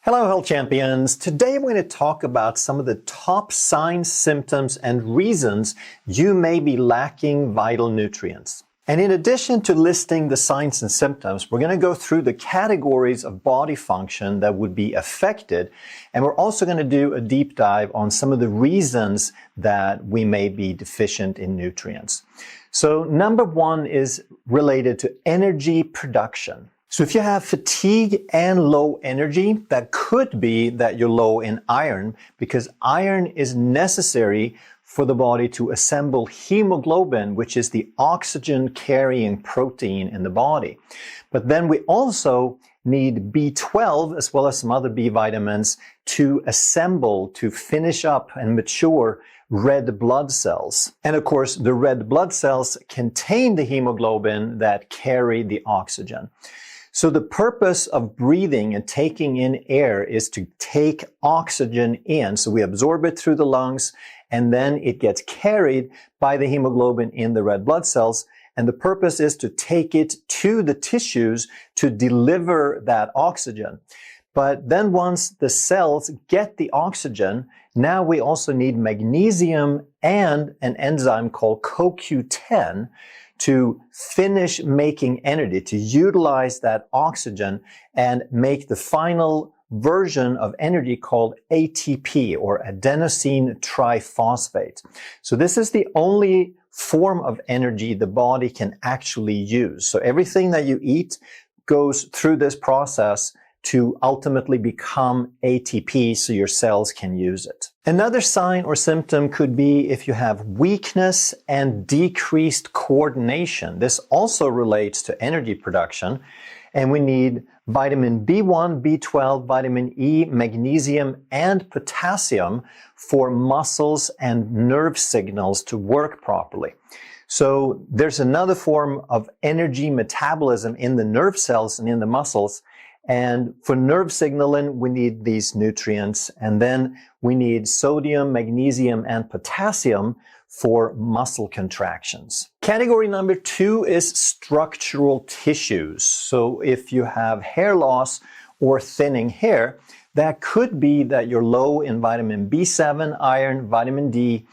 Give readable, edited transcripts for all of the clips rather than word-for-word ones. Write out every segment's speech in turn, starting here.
Hello, health champions. Today I'm going to talk about some of the top signs, symptoms, and reasons you may be lacking vital nutrients. And in addition to listing the signs and symptoms, we're going to go through the categories of body function that would be affected. And we're also going to do a deep dive on some of the reasons that we may be deficient in nutrients. So number one is related to energy production. So if you have fatigue and low energy, that could be that you're low in iron, because iron is necessary for the body to assemble hemoglobin, which is the oxygen-carrying protein in the body. But then we also need B12 as well as some other B vitamins to assemble, to finish up and mature red blood cells. And of course, the red blood cells contain the hemoglobin that carry the oxygen. So the purpose of breathing and taking in air is to take oxygen in. So we absorb it through the lungs, and then it gets carried by the hemoglobin in the red blood cells. And the purpose is to take it to the tissues to deliver that oxygen. But then once the cells get the oxygen, now we also need magnesium and an enzyme called CoQ10 to finish making energy, to utilize that oxygen and make the final version of energy called ATP, or adenosine triphosphate. So this is the only form of energy the body can actually use. So everything that you eat goes through this process to ultimately become ATP so your cells can use it. Another sign or symptom could be if you have weakness and decreased coordination. This also relates to energy production, and we need vitamin B1, B12, vitamin E, magnesium, and potassium for muscles and nerve signals to work properly. So there's another form of energy metabolism in the nerve cells and in the muscles. And for nerve signaling, we need these nutrients. And then we need sodium, magnesium, and potassium for muscle contractions. Category number two is structural tissues. So if you have hair loss or thinning hair, that could be that you're low in vitamin B7, iron, vitamin D,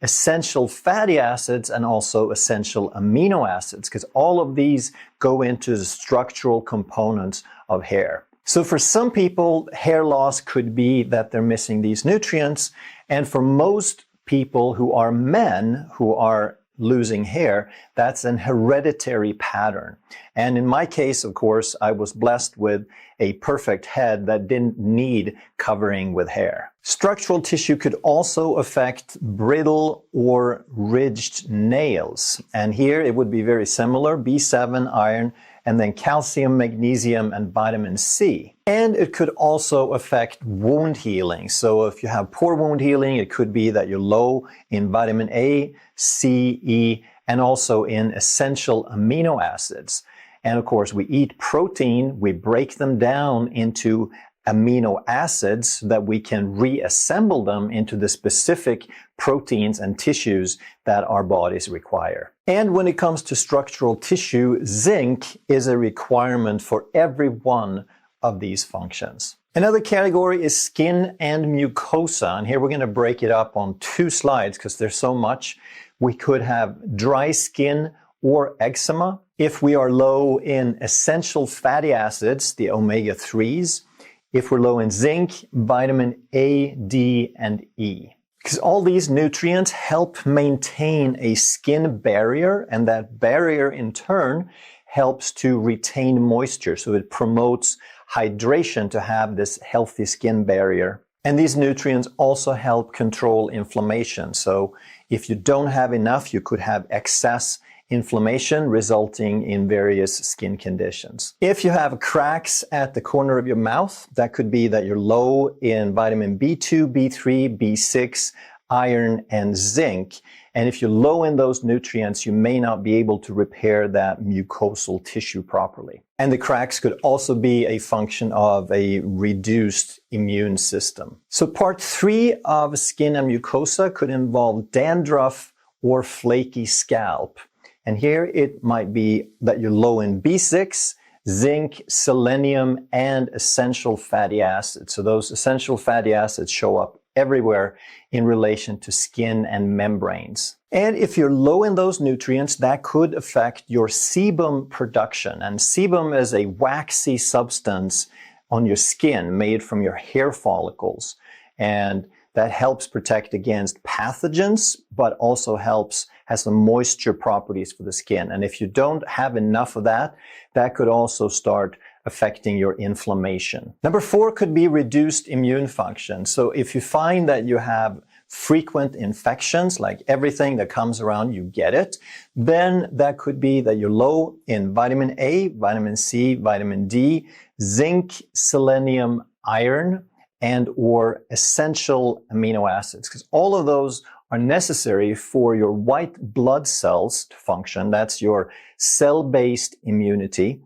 essential fatty acids, and also essential amino acids, because all of these go into the structural components of hair. So for some people, hair loss could be that they're missing these nutrients. And for most people who are men who are losing hair, that's an hereditary pattern. And in my case, of course, I was blessed with a perfect head that didn't need covering with hair. Structural tissue could also affect brittle or ridged nails. And here it would be very similar, B7, iron, and then calcium, magnesium, and vitamin C. And it could also affect wound healing. So if you have poor wound healing, it could be that you're low in vitamin A, C, E, and also in essential amino acids. And of course, we eat protein, we break them down into amino acids so that we can reassemble them into the specific proteins and tissues that our bodies require. And when it comes to structural tissue, zinc is a requirement for every one of these functions. Another category is skin and mucosa, and here we're going to break it up on two slides because there's so much. We could have dry skin or eczema. If we are low in essential fatty acids, the omega-3s, if we're low in zinc, vitamin A, D, and E. Because all these nutrients help maintain a skin barrier, and that barrier in turn helps to retain moisture. So it promotes hydration to have this healthy skin barrier. And these nutrients also help control inflammation. So if you don't have enough, you could have excess inflammation resulting in various skin conditions. If you have cracks at the corner of your mouth, that could be that you're low in vitamin B2, B3, B6, iron, and zinc. And if you're low in those nutrients, you may not be able to repair that mucosal tissue properly. And the cracks could also be a function of a reduced immune system. So part 3 of skin and mucosa could involve dandruff or flaky scalp. And here it might be that you're low in B6, zinc, selenium, and essential fatty acids. So those essential fatty acids show up everywhere in relation to skin and membranes. And if you're low in those nutrients, that could affect your sebum production. And sebum is a waxy substance on your skin made from your hair follicles. And that helps protect against pathogens, but also has some moisture properties for the skin. And if you don't have enough of that, that could also start affecting your inflammation. Number 4 could be reduced immune function. So if you find that you have frequent infections, like everything that comes around, you get it, then that could be that you're low in vitamin A, vitamin C, vitamin D, zinc, selenium, iron, and or essential amino acids, because all of those are necessary for your white blood cells to function. That's your cell-based immunity.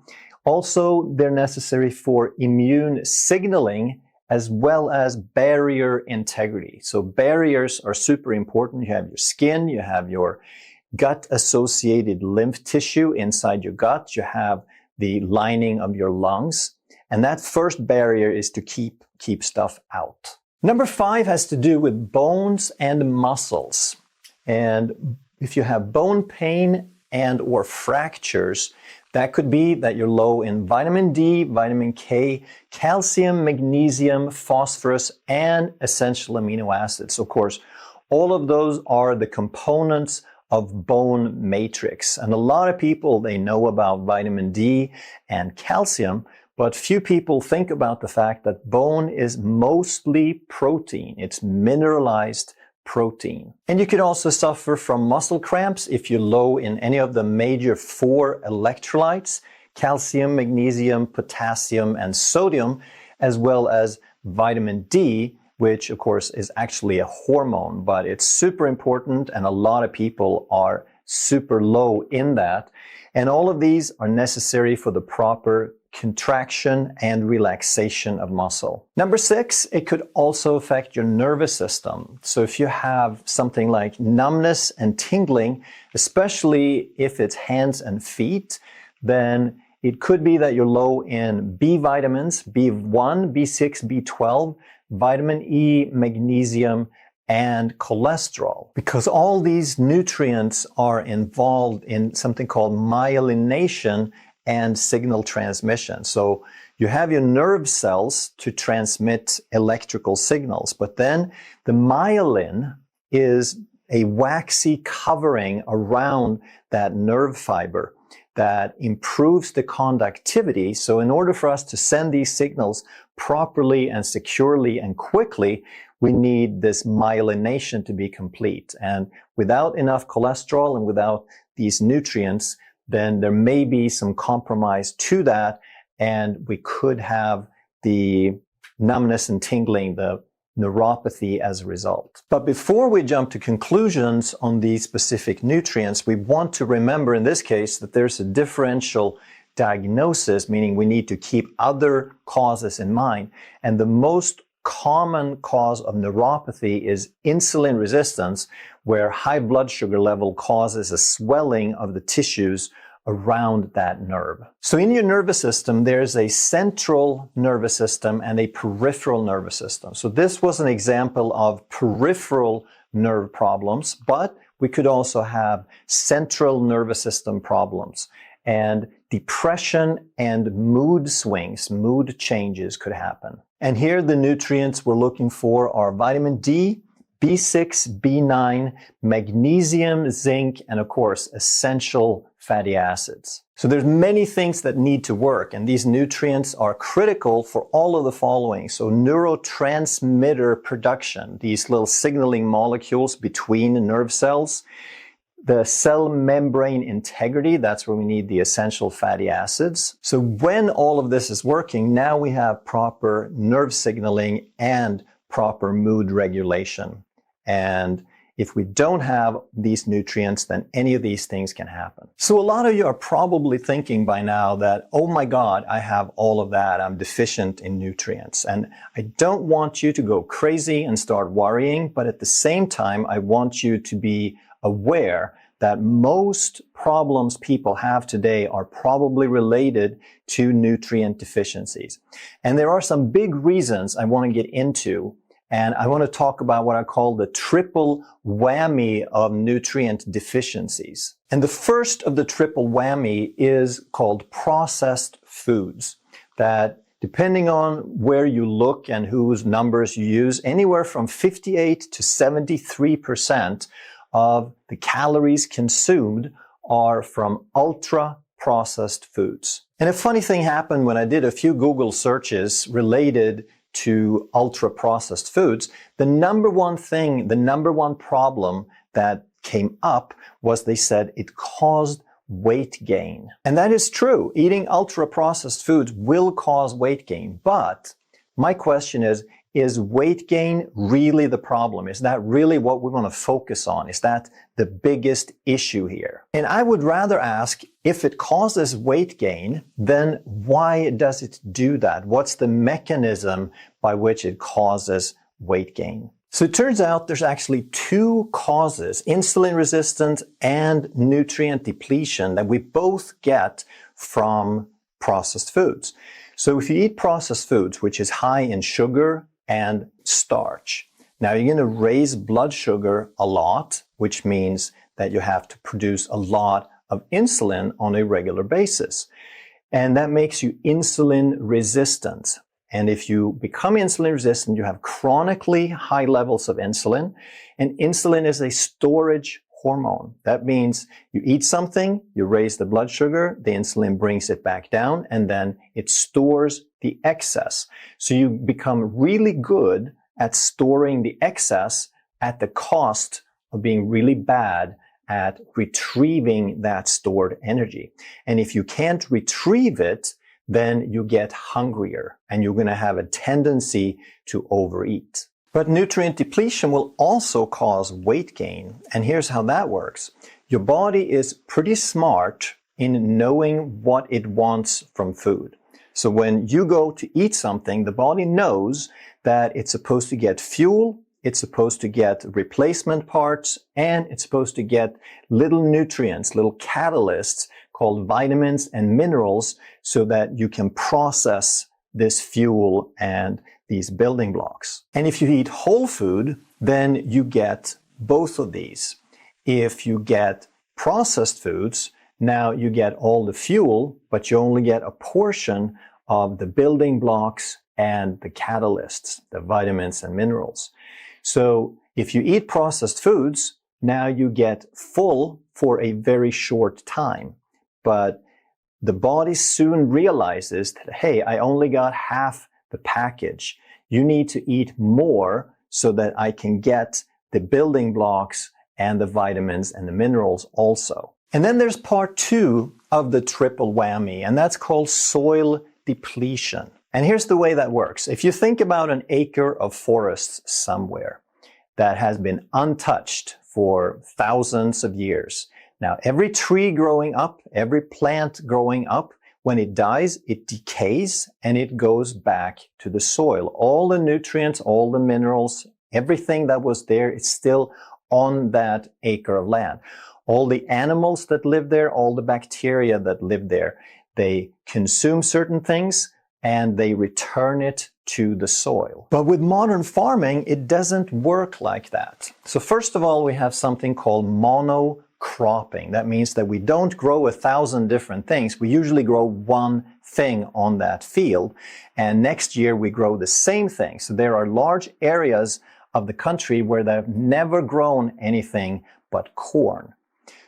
Also, they're necessary for immune signaling as well as barrier integrity. So barriers are super important. You have your skin, you have your gut-associated lymph tissue inside your gut, you have the lining of your lungs, and that first barrier is to keep stuff out. Number 5 has to do with bones and muscles. And if you have bone pain and or fractures, that could be that you're low in vitamin D, vitamin K, calcium, magnesium, phosphorus, and essential amino acids. Of course, all of those are the components of bone matrix. And a lot of people, they know about vitamin D and calcium, but few people think about the fact that bone is mostly protein. It's mineralized protein. And you could also suffer from muscle cramps if you're low in any of the major 4 electrolytes, calcium, magnesium, potassium, and sodium, as well as vitamin D, which of course is actually a hormone, but it's super important and a lot of people are super low in that. And all of these are necessary for the proper contraction and relaxation of muscle. Number 6, it could also affect your nervous system. So if you have something like numbness and tingling, especially if it's hands and feet, then it could be that you're low in B vitamins, B1, B6, B12, vitamin E, magnesium, and cholesterol, because all these nutrients are involved in something called myelination and signal transmission. So you have your nerve cells to transmit electrical signals, but then the myelin is a waxy covering around that nerve fiber that improves the conductivity. So in order for us to send these signals properly and securely and quickly, we need this myelination to be complete. And without enough cholesterol and without these nutrients, then there may be some compromise to that, and we could have the numbness and tingling, the neuropathy as a result. But before we jump to conclusions on these specific nutrients, we want to remember in this case that there's a differential diagnosis, meaning we need to keep other causes in mind. And the most common cause of neuropathy is insulin resistance, where high blood sugar level causes a swelling of the tissues around that nerve. So in your nervous system, there's a central nervous system and a peripheral nervous system. So this was an example of peripheral nerve problems, but we could also have central nervous system problems. And depression and mood swings, mood changes could happen. And here the nutrients we're looking for are vitamin D, B6, B9, magnesium, zinc, and of course, essential fatty acids. So there's many things that need to work, and these nutrients are critical for all of the following. So neurotransmitter production, these little signaling molecules between the nerve cells, the cell membrane integrity, that's where we need the essential fatty acids. So when all of this is working, now we have proper nerve signaling and proper mood regulation. And if we don't have these nutrients, then any of these things can happen. So a lot of you are probably thinking by now that, oh my God, I have all of that. I'm deficient in nutrients. And I don't want you to go crazy and start worrying, but at the same time, I want you to be aware that most problems people have today are probably related to nutrient deficiencies. And there are some big reasons I want to get into, and I want to talk about what I call the triple whammy of nutrient deficiencies. And the first of the triple whammy is called processed foods, that depending on where you look and whose numbers you use, anywhere from 58 to 73% of the calories consumed are from ultra-processed foods. And a funny thing happened when I did a few Google searches related to ultra-processed foods. The number one problem that came up was they said it caused weight gain. And that is true. Eating ultra-processed foods will cause weight gain. But my question is weight gain really the problem? Is that really what we want to focus on? Is that the biggest issue here? And I would rather ask, if it causes weight gain, then why does it do that? What's the mechanism by which it causes weight gain? So it turns out there's actually two causes, insulin resistance and nutrient depletion, that we both get from processed foods. So if you eat processed foods, which is high in sugar and starch, now you're going to raise blood sugar a lot, which means that you have to produce a lot of insulin on a regular basis. And that makes you insulin resistant. And if you become insulin resistant, you have chronically high levels of insulin. And insulin is a storage hormone. That means you eat something, you raise the blood sugar, the insulin brings it back down, and then it stores the excess. So you become really good at storing the excess at the cost of being really bad at retrieving that stored energy. And if you can't retrieve it, then you get hungrier and you're going to have a tendency to overeat. But nutrient depletion will also cause weight gain. And here's how that works. Your body is pretty smart in knowing what it wants from food. So when you go to eat something, the body knows that it's supposed to get fuel, it's supposed to get replacement parts, and it's supposed to get little nutrients, little catalysts called vitamins and minerals, so that you can process this fuel and these building blocks. And if you eat whole food, then you get both of these. If you get processed foods, now you get all the fuel, but you only get a portion of the building blocks and the catalysts, the vitamins and minerals. So if you eat processed foods, now you get full for a very short time. But the body soon realizes that, hey, I only got half the package. You need to eat more so that I can get the building blocks and the vitamins and the minerals also. And then there's part two of the triple whammy, and that's called soil depletion. And here's the way that works. If you think about an acre of forest somewhere that has been untouched for thousands of years, now, every tree growing up, every plant growing up, when it dies, it decays and it goes back to the soil. All the nutrients, all the minerals, everything that was there is still on that acre of land. All the animals that live there, all the bacteria that live there, they consume certain things and they return it to the soil. But with modern farming, it doesn't work like that. So first of all, we have something called monocropping. That means that we don't grow 1,000 different things. We usually grow one thing on that field. And next year we grow the same thing. So there are large areas of the country where they've never grown anything but corn.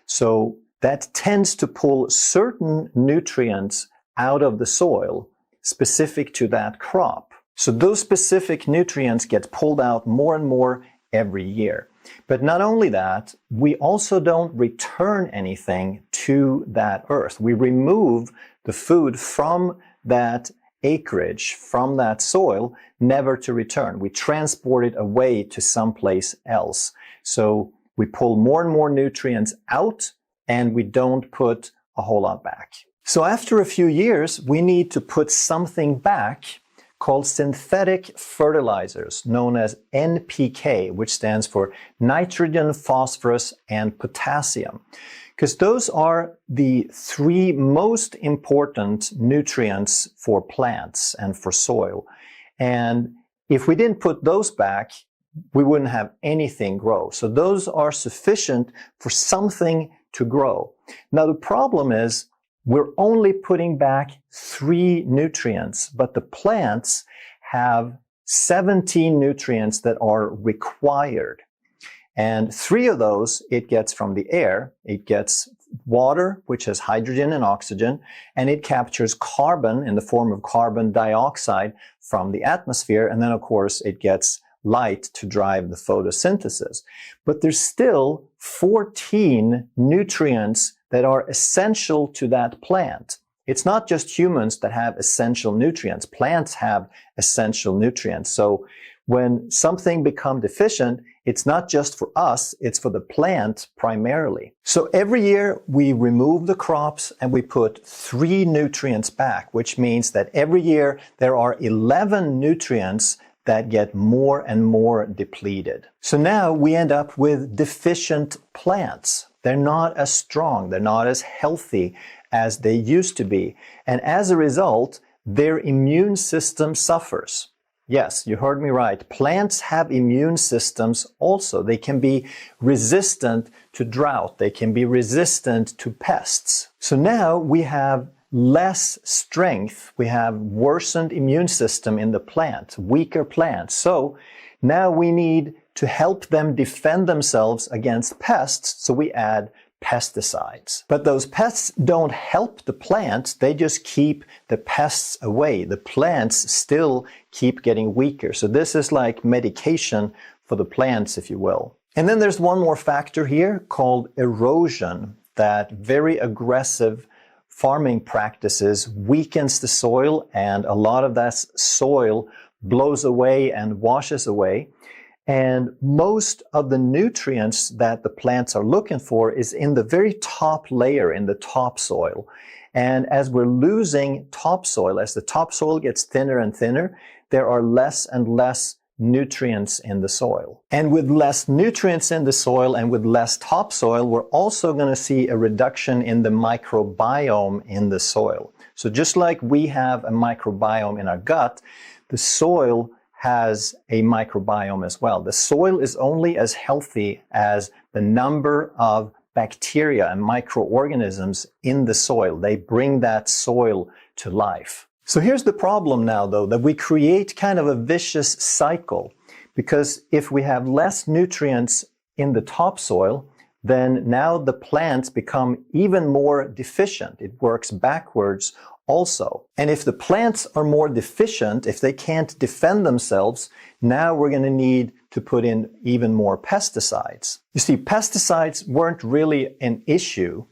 So that tends to pull certain nutrients out of the soil specific to that crop. So those specific nutrients get pulled out more and more every year. But not only that, we also don't return anything to that earth. We remove the food from that acreage, from that soil, never to return. We transport it away to someplace else. So we pull more and more nutrients out and we don't put a whole lot back. So after a few years, we need to put something back called synthetic fertilizers, known as NPK, which stands for nitrogen, phosphorus, and potassium. Because those are the three most important nutrients for plants and for soil. And if we didn't put those back, we wouldn't have anything grow. So those are sufficient for something to grow. Now the problem is we're only putting back 3 nutrients, but the plants have 17 nutrients that are required. And 3 of those it gets from the air. It gets water, which has hydrogen and oxygen, and it captures carbon in the form of carbon dioxide from the atmosphere. And then, of course, it gets light to drive the photosynthesis. But there's still 14 nutrients that are essential to that plant. It's not just humans that have essential nutrients. Plants have essential nutrients. So when something becomes deficient, it's not just for us, it's for the plant primarily. So every year we remove the crops and we put 3 nutrients back, which means that every year there are 11 nutrients that get more and more depleted. So now we end up with deficient plants. They're not as strong, they're not as healthy as they used to be. And as a result, their immune system suffers. Yes, you heard me right. Plants have immune systems also. They can be resistant to drought. They can be resistant to pests. So now we have less strength. We have worsened immune system in the plant, weaker plants. So now we need to help them defend themselves against pests. So we add pesticides. But those pests don't help the plants, they just keep the pests away. The plants still keep getting weaker. So this is like medication for the plants, if you will. And then there's one more factor here called erosion, that very aggressive farming practices weakens the soil, and a lot of that soil blows away and washes away. And most of the nutrients that the plants are looking for is in the very top layer, in the topsoil. And as we're losing topsoil, as the topsoil gets thinner and thinner, there are less and less nutrients in the soil. And with less nutrients in the soil and with less topsoil, we're also going to see a reduction in the microbiome in the soil. So just like we have a microbiome in our gut, the soil has a microbiome as well. The soil is only as healthy as the number of bacteria and microorganisms in the soil. They bring that soil to life. So here's the problem now, though, that we create kind of a vicious cycle, because if we have less nutrients in the topsoil, then now the plants become even more deficient. It works backwards also. And if the plants are more deficient, if they can't defend themselves, now we're going to need to put in even more pesticides. You see, pesticides weren't really an issue.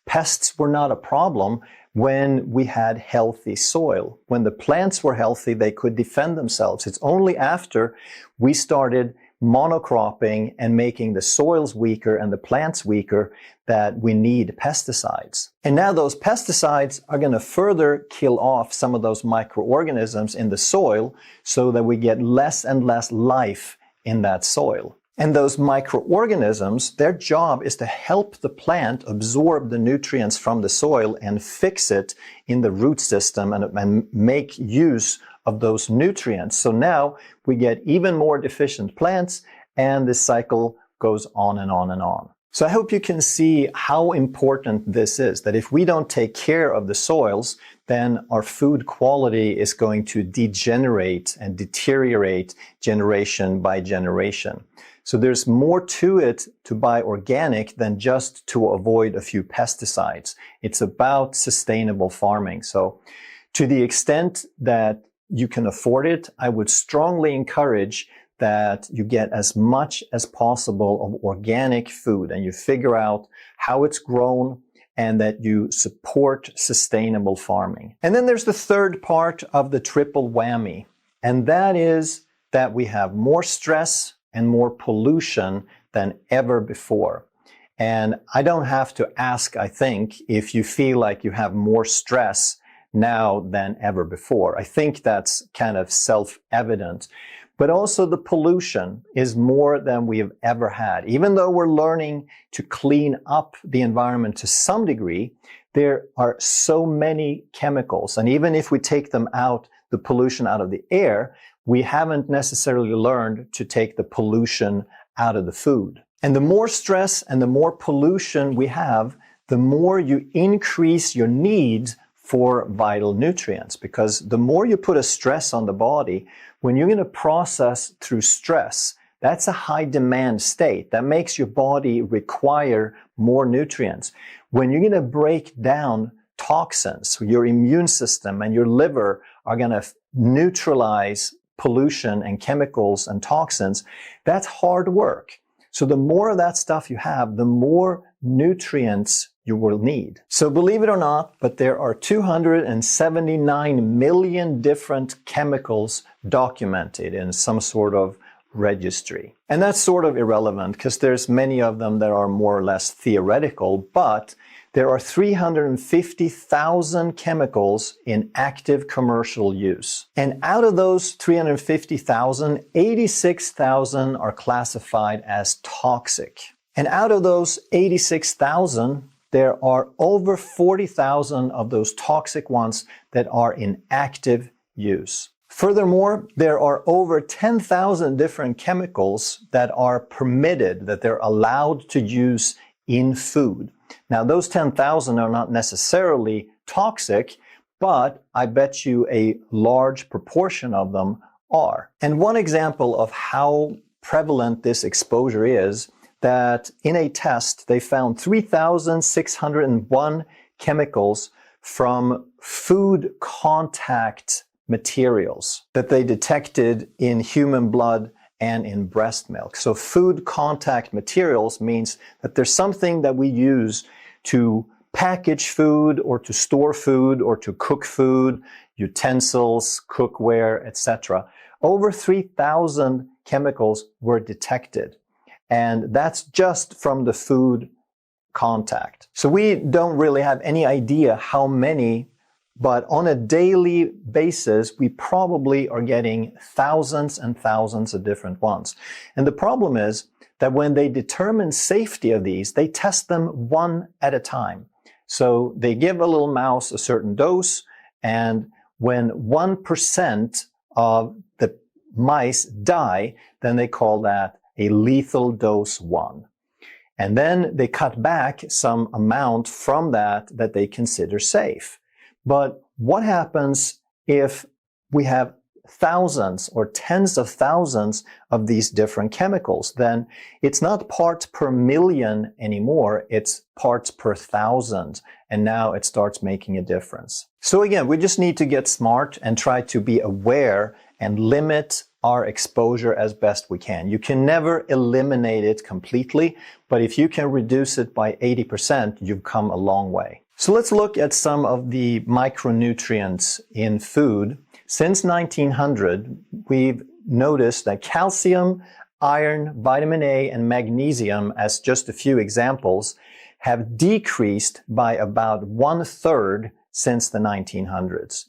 Pests were not a problem when we had healthy soil. When the plants were healthy, they could defend themselves. It's only after we started monocropping and making the soils weaker and the plants weaker that we need pesticides. And now those pesticides are going to further kill off some of those microorganisms in the soil so that we get less and less life in that soil. And those microorganisms, their job is to help the plant absorb the nutrients from the soil and fix it in the root system and make use of those nutrients. So now we get even more deficient plants, and this cycle goes on and on and on. So I hope you can see how important this is, that if we don't take care of the soils, then our food quality is going to degenerate and deteriorate generation by generation. So there's more to it to buy organic than just to avoid a few pesticides. It's about sustainable farming. So to the extent that you can afford it, I would strongly encourage that you get as much as possible of organic food and you figure out how it's grown and that you support sustainable farming. And then there's the third part of the triple whammy, and that is that we have more stress and more pollution than ever before. And I don't have to ask, I think, if you feel like you have more stress now than ever before. I think that's kind of self-evident. But also the pollution is more than we have ever had. Even though we're learning to clean up the environment to some degree, there are so many chemicals. And even if we take them out, the pollution out of the air, we haven't necessarily learned to take the pollution out of the food. And the more stress and the more pollution we have, the more you increase your need for vital nutrients. Because the more you put a stress on the body, when you're going to process through stress, that's a high demand state. That makes your body require more nutrients. When you're going to break down toxins, your immune system and your liver are going to neutralize pollution and chemicals and toxins, that's hard work. So the more of that stuff you have, the more nutrients you will need. So believe it or not, but there are 279 million different chemicals documented in some sort of registry. And that's sort of irrelevant because there's many of them that are more or less theoretical, but there are 350,000 chemicals in active commercial use. And out of those 350,000, 86,000 are classified as toxic. And out of those 86,000, there are over 40,000 of those toxic ones that are in active use. Furthermore, there are over 10,000 different chemicals that are permitted, that they're allowed to use in food. Now, those 10,000 are not necessarily toxic, but I bet you a large proportion of them are. And one example of how prevalent this exposure is that in a test, they found 3,601 chemicals from food contact materials that they detected in human blood and in breast milk. So food contact materials means that there's something that we use to package food or to store food or to cook food, utensils, cookware, etc. Over 3,000 chemicals were detected. And that's just from the food contact. So we don't really have any idea how many, but on a daily basis, we probably are getting thousands and thousands of different ones. And the problem is that when they determine safety of these, they test them one at a time. So they give a little mouse a certain dose, and when 1% of the mice die, then they call that a lethal dose 1. And then they cut back some amount from that they consider safe. But what happens if we have thousands or tens of thousands of these different chemicals? Then it's not parts per million anymore, it's parts per thousand. And now it starts making a difference. So again, we just need to get smart and try to be aware and limit our exposure as best we can. You can never eliminate it completely, but if you can reduce it by 80%, you've come a long way. So let's look at some of the micronutrients in food. Since 1900, we've noticed that calcium, iron, vitamin A, and magnesium, as just a few examples, have decreased by about 1/3 since the 1900s.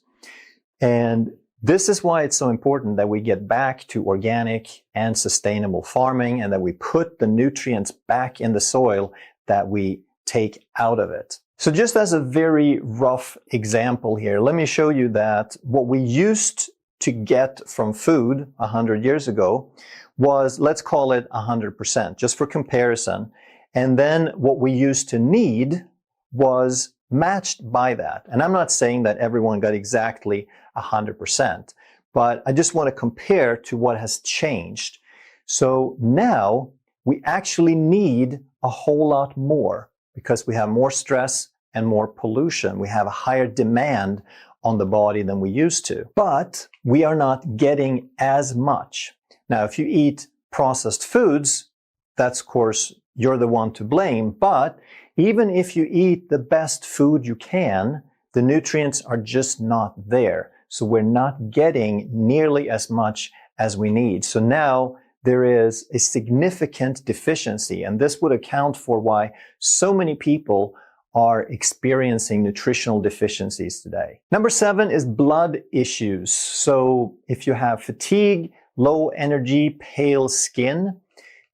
And this is why it's so important that we get back to organic and sustainable farming and that we put the nutrients back in the soil that we take out of it. So just as a very rough example here, let me show you that what we used to get from food 100 years ago was, let's call it 100%, just for comparison. And then what we used to need was matched by that. And I'm not saying that everyone got exactly 100%, but I just want to compare to what has changed. So now we actually need a whole lot more because we have more stress and more pollution. We have a higher demand on the body than we used to, but we are not getting as much. Now, if you eat processed foods, that's of course, you're the one to blame, but even if you eat the best food you can, the nutrients are just not there. So we're not getting nearly as much as we need. So now there is a significant deficiency, and this would account for why so many people are experiencing nutritional deficiencies today. Number 7 is blood issues. So if you have fatigue, low energy, pale skin,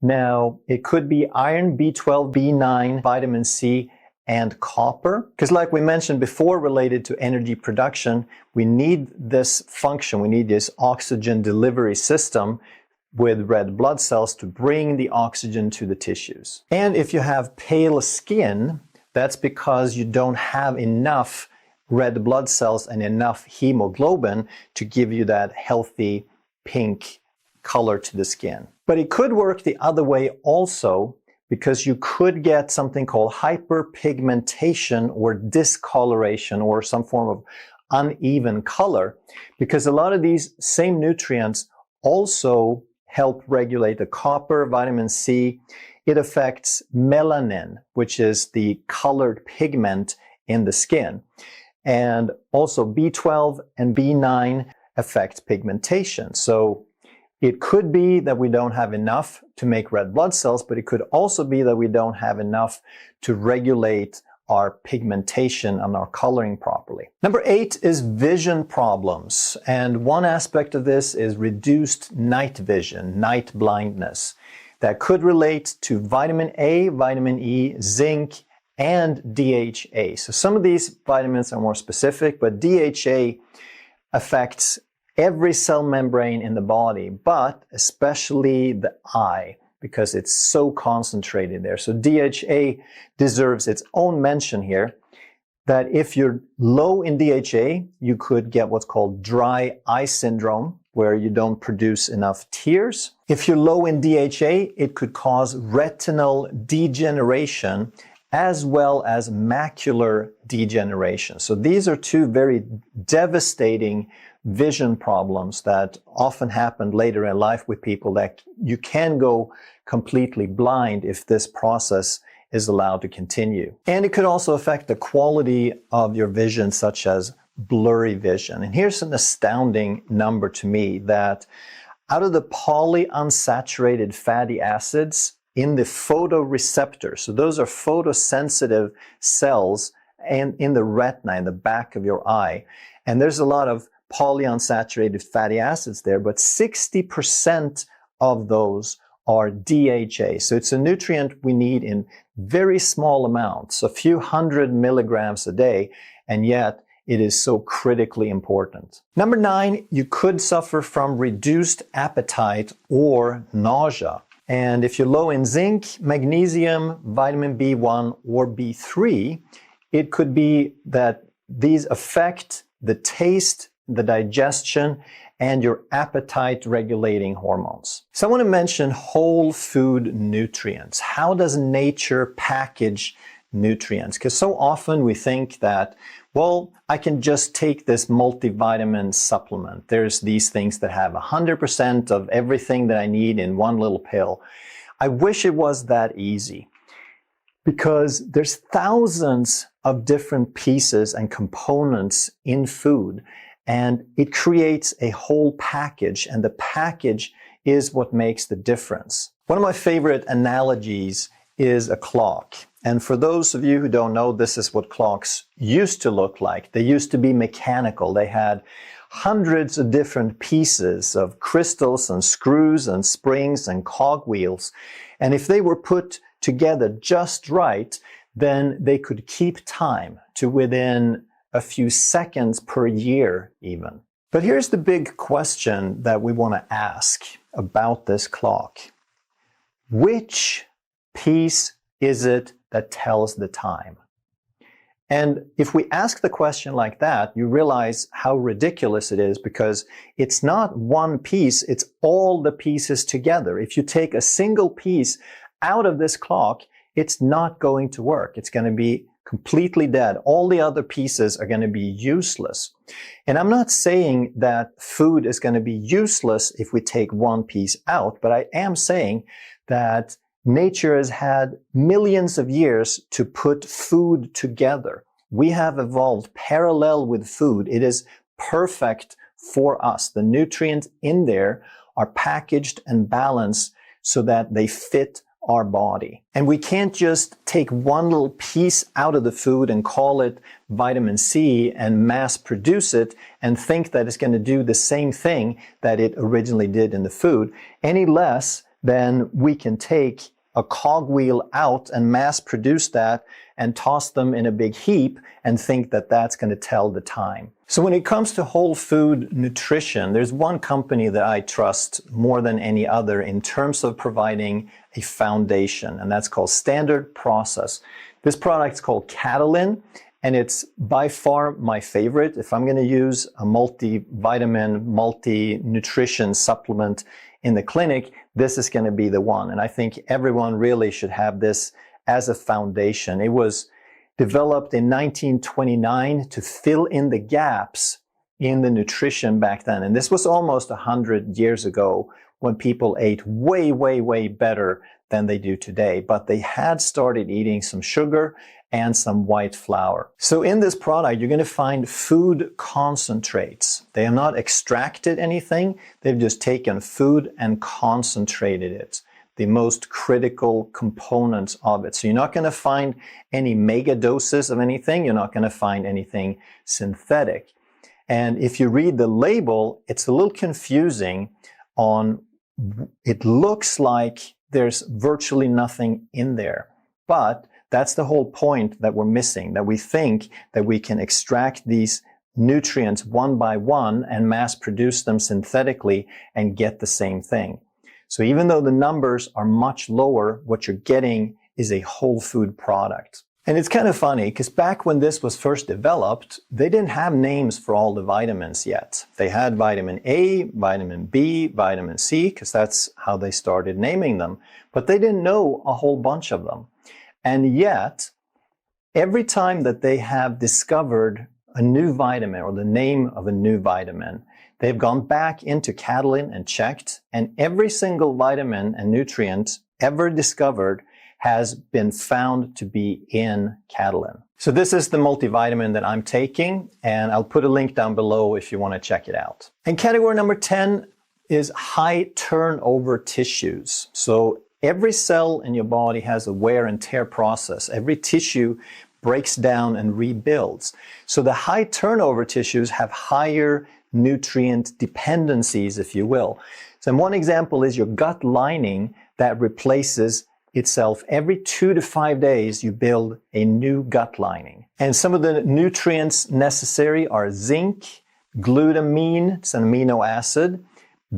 now it could be iron, B12, B9, vitamin C, and copper. Because like we mentioned before, related to energy production, we need this function, we need this oxygen delivery system with red blood cells to bring the oxygen to the tissues. And if you have pale skin, that's because you don't have enough red blood cells and enough hemoglobin to give you that healthy pink color to the skin. But it could work the other way also, because you could get something called hyperpigmentation or discoloration or some form of uneven color, because a lot of these same nutrients also help regulate the copper, vitamin C. It affects melanin, which is the colored pigment in the skin. And also B12 and B9 affect pigmentation. So it could be that we don't have enough to make red blood cells, but it could also be that we don't have enough to regulate our pigmentation and our coloring properly. Number 8 is vision problems. And one aspect of this is reduced night vision, night blindness. That could relate to vitamin A, vitamin E, zinc, and DHA. So some of these vitamins are more specific, but DHA affects every cell membrane in the body, but especially the eye, because it's so concentrated there. So DHA deserves its own mention here, that if you're low in DHA, you could get what's called dry eye syndrome, where you don't produce enough tears. If you're low in DHA, it could cause retinal degeneration as well as macular degeneration. So these are two very devastating vision problems that often happen later in life with people, that you can go completely blind if this process is allowed to continue. And it could also affect the quality of your vision, such as blurry vision. And here's an astounding number to me, that out of the polyunsaturated fatty acids in the photoreceptors, so those are photosensitive cells and in the retina, in the back of your eye, and there's a lot of polyunsaturated fatty acids there, but 60% of those are DHA. So it's a nutrient we need in very small amounts, a few hundred milligrams a day, and yet it is so critically important. Number 9, you could suffer from reduced appetite or nausea. And if you're low in zinc, magnesium, vitamin B1, or B3, it could be that these affect the taste, the digestion, and your appetite regulating hormones. So I want to mention whole food nutrients. How does nature package nutrients? Because so often we think that, well, I can just take this multivitamin supplement. There's these things that have 100% of everything that I need in one little pill. I wish it was that easy, because there's thousands of different pieces and components in food, and it creates a whole package, and the package is what makes the difference. One of my favorite analogies is a clock. And for those of you who don't know, this is what clocks used to look like. They used to be mechanical. They had hundreds of different pieces of crystals and screws and springs and cogwheels. And if they were put together just right, then they could keep time to within a few seconds per year even. But here's the big question that we want to ask about this clock. Which piece is it that tells the time? And if we ask the question like that, you realize how ridiculous it is, because it's not one piece, it's all the pieces together. If you take a single piece out of this clock, it's not going to work. It's going to be completely dead. All the other pieces are going to be useless. And I'm not saying that food is going to be useless if we take one piece out, but I am saying that nature has had millions of years to put food together. We have evolved parallel with food. It is perfect for us. The nutrients in there are packaged and balanced so that they fit our body. And we can't just take one little piece out of the food and call it vitamin C and mass produce it and think that it's going to do the same thing that it originally did in the food, any less than we can take a cogwheel out and mass produce that and toss them in a big heap and think that that's going to tell the time. So when it comes to whole food nutrition, there's one company that I trust more than any other in terms of providing a foundation, and that's called Standard Process. This product is called Catalin, and it's by far my favorite. If I'm going to use a multivitamin, multi-nutrition supplement in the clinic, this is going to be the one. And I think everyone really should have this as a foundation. It was developed in 1929 to fill in the gaps in the nutrition back then. And this was almost 100 years ago when people ate way, way, way better than they do today. But they had started eating some sugar and some white flour. So in this product, you're going to find food concentrates. They have not extracted anything. They've just taken food and concentrated it, the most critical components of it. So you're not going to find any mega doses of anything. You're not going to find anything synthetic. And if you read the label, it's a little confusing on, it looks like there's virtually nothing in there. But that's the whole point that we're missing, that we think that we can extract these nutrients one by one and mass produce them synthetically and get the same thing. So even though the numbers are much lower, what you're getting is a whole food product. And it's kind of funny because back when this was first developed, they didn't have names for all the vitamins yet. They had vitamin A, vitamin B, vitamin C, because that's how they started naming them. But they didn't know a whole bunch of them. And yet, every time that they have discovered a new vitamin or the name of a new vitamin, they've gone back into Catalin and checked, and every single vitamin and nutrient ever discovered has been found to be in Catalin. So this is the multivitamin that I'm taking, and I'll put a link down below if you want to check it out. And category number 10 is high turnover tissues. So every cell in your body has a wear and tear process. Every tissue breaks down and rebuilds. So the high turnover tissues have higher nutrient dependencies, if you will. So one example is your gut lining that replaces itself every 2 to 5 days. You build a new gut lining. And some of the nutrients necessary are zinc, glutamine, it's an amino acid,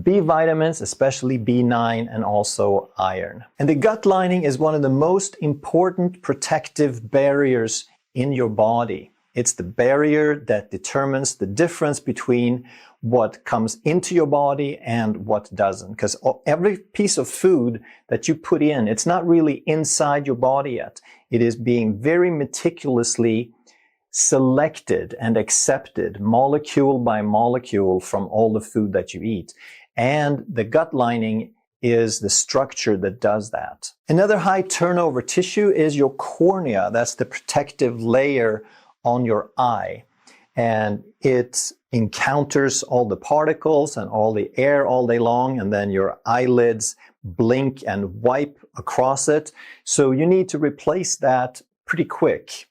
B vitamins, especially B9, and also iron. And the gut lining is one of the most important protective barriers in your body. It's the barrier that determines the difference between what comes into your body and what doesn't. Because every piece of food that you put in, it's not really inside your body yet. It is being very meticulously selected and accepted molecule by molecule from all the food that you eat. And the gut lining is the structure that does that. Another high turnover tissue is your cornea. That's the protective layer on your eye. And it encounters all the particles and all the air all day long, and then your eyelids blink and wipe across it. So you need to replace that pretty quick.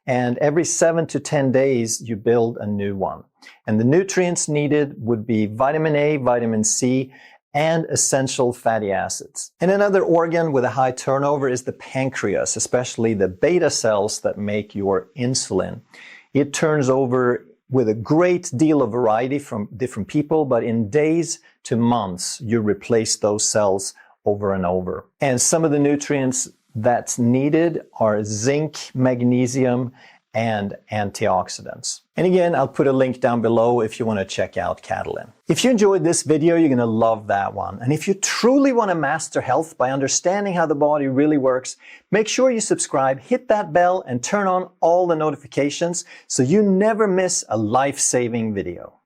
And every 7 to 10 days, you build a new one. And the nutrients needed would be vitamin A, vitamin C, and essential fatty acids. And another organ with a high turnover is the pancreas, especially the beta cells that make your insulin. It turns over with a great deal of variety from different people, but in days to months, you replace those cells over and over. And some of the nutrients that's needed are zinc, magnesium, and antioxidants. And again, I'll put a link down below if you want to check out Catalin. If you enjoyed this video, you're going to love that one. And if you truly want to master health by understanding how the body really works, make sure you subscribe, hit that bell, and turn on all the notifications so you never miss a life-saving video.